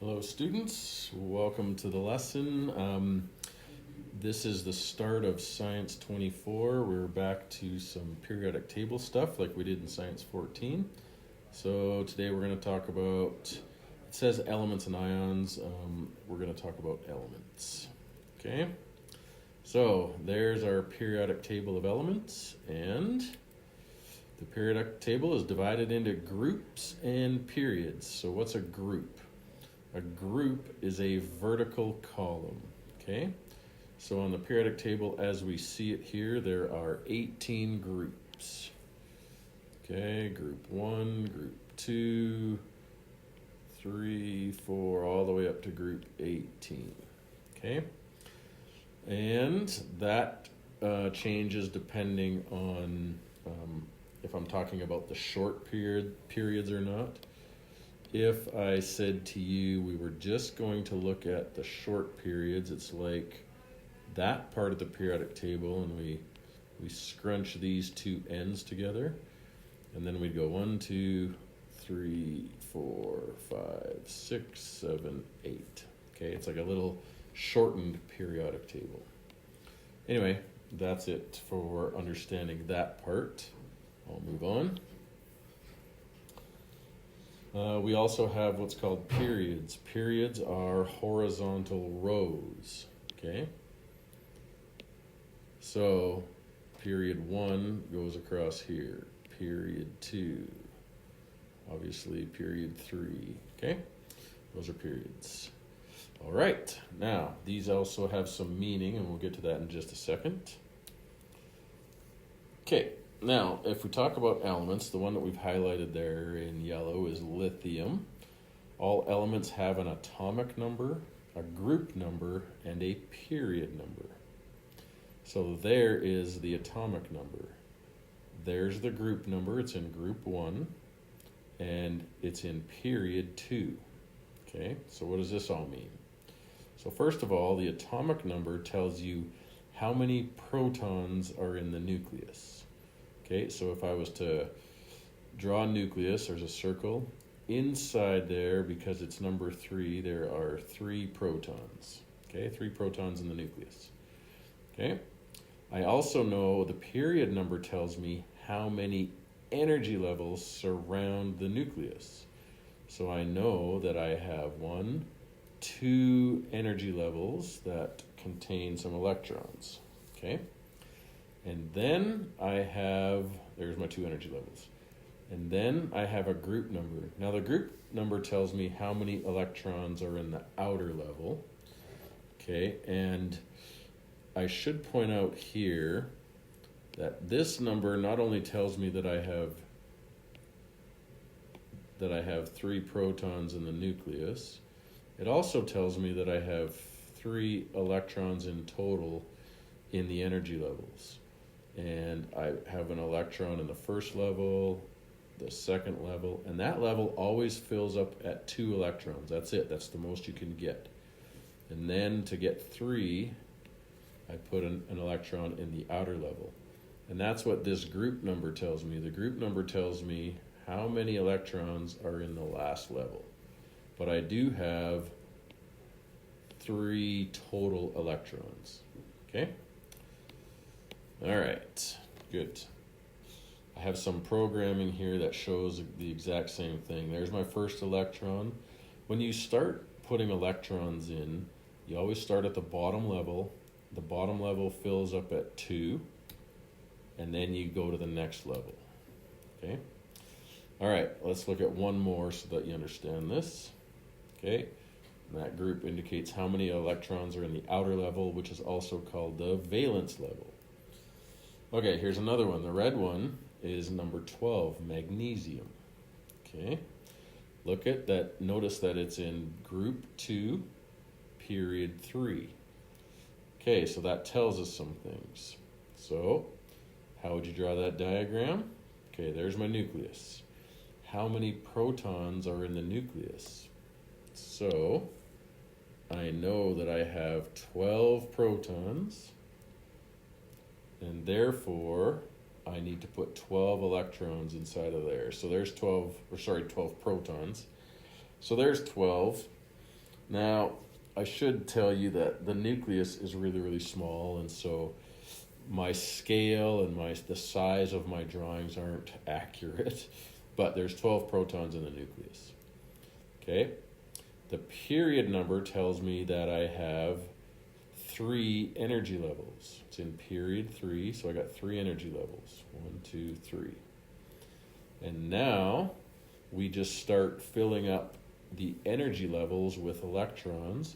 Hello students, welcome to the lesson. This is the start of Science 24. We're back to some periodic table stuff like we did in Science 14. So today we're going to talk about, it says elements and ions, we're going to talk about elements. Okay, so there's our periodic table of elements, and the periodic table is divided into groups and periods. So what's a group? A group is a vertical column, okay? So on the periodic table, as we see it here, there are 18 groups. Okay, group 1, group 2, 3, 4, all the way up to group 18, okay? And that changes depending on if I'm talking about the short periods or not. If I said to you we were just going to look at the short periods, it's like that part of the periodic table, and we scrunch these two ends together, and then we'd go 1, 2, 3, 4, 5, 6, 7, 8. Okay, it's like a little shortened periodic table. Anyway, that's it for understanding that part. I'll move on. We also have what's called periods. Periods are horizontal rows, okay? So, period 1 goes across here. Period 2, obviously period 3, okay? Those are periods. All right, now, these also have some meaning, and we'll get to that in just a second. Okay. Now, if we talk about elements, the one that we've highlighted there in yellow is lithium. All elements have an atomic number, a group number, and a period number. So there is the atomic number. There's the group number. It's in group 1, and it's in period 2. Okay, so what does this all mean? So first of all, the atomic number tells you how many protons are in the nucleus. Okay, so if I was to draw a nucleus, there's a circle. Inside there, because it's number 3, there are 3 protons. Okay, 3 protons in the nucleus. Okay, I also know the period number tells me how many energy levels surround the nucleus. So I know that I have 2 energy levels that contain some electrons. Okay. And then I have, there's my 2 energy levels. And then I have a group number. Now the group number tells me how many electrons are in the outer level. Okay, and I should point out here that this number not only tells me that I have 3 protons in the nucleus, it also tells me that I have 3 electrons in total in the energy levels. And I have an electron in the first level, the second level, and that level always fills up at 2 electrons. That's it. That's the most you can get. And then to get 3, I put an electron in the outer level. And that's what this group number tells me. The group number tells me how many electrons are in the last level. But I do have 3 total electrons. Okay? All right, good. I have some programming here that shows the exact same thing. There's my first electron. When you start putting electrons in, you always start at the bottom level. The bottom level fills up at 2, and then you go to the next level, okay? All right, let's look at one more so that you understand this, okay? And that group indicates how many electrons are in the outer level, which is also called the valence level. Okay, here's another one. The red one is number 12, magnesium. Okay, look at that. Notice that it's in group 2, period 3. Okay, so that tells us some things. So, how would you draw that diagram? Okay, there's my nucleus. How many protons are in the nucleus? So, I know that I have 12 protons. And therefore, I need to put 12 electrons inside of there. So there's 12 protons. So there's 12. Now, I should tell you that the nucleus is really, really small, and so my scale and the size of my drawings aren't accurate, but there's 12 protons in the nucleus. Okay? The period number tells me that I have 3 energy levels. It's in period 3, so I got 3 energy levels. 1, 2, 3. And now we just start filling up the energy levels with electrons.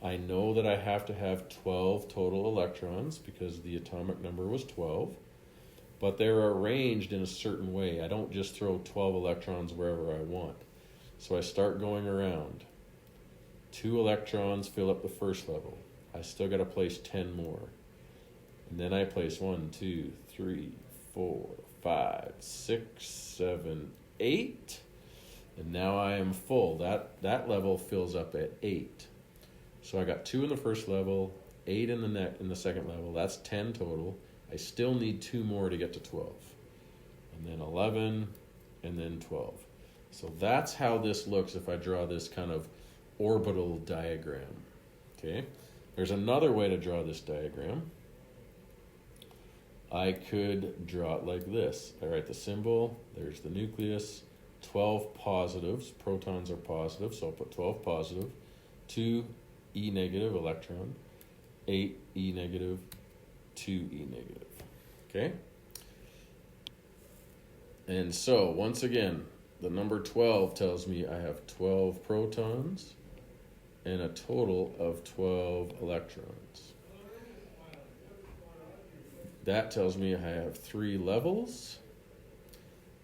I know that I have to have 12 total electrons because the atomic number was 12, but they're arranged in a certain way. I don't just throw 12 electrons wherever I want. So I start going around. 2 electrons fill up the first level. I still got to place 10 more. And then I place 1, 2, 3, 4, 5, 6, 7, 8. And now I am full. That level fills up at 8. So I got 2 in the first level, 8 in the second level. That's 10 total. I still need 2 more to get to 12. And then 11, and then 12. So that's how this looks if I draw this kind of orbital diagram. Okay? There's another way to draw this diagram. I could draw it like this. I write the symbol, there's the nucleus, 12 positives, protons are positive, so I'll put 12 positive, 2 E negative electron, 8 E negative, 2 E negative. Okay? And so, once again, the number 12 tells me I have 12 protons and a total of 12 electrons. That tells me I have 3 levels,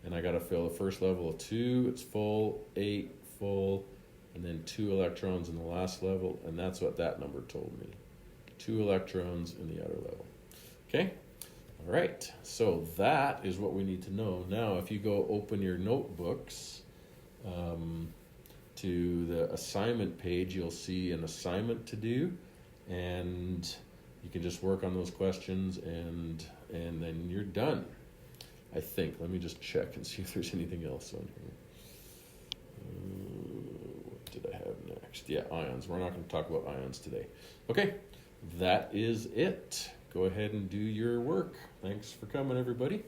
and I got to fill the first level of 2, it's full, 8, full, and then 2 electrons in the last level, and that's what that number told me. 2 electrons in the outer level. Okay? All right, so that is what we need to know. Now, if you go open your notebooks to the assignment page, you'll see an assignment to do, and you can just work on those questions, and then you're done, I think. Let me just check and see if there's anything else on here. What did I have next? Yeah, ions. We're not going to talk about ions today. Okay, that is it. Go ahead and do your work. Thanks for coming, everybody.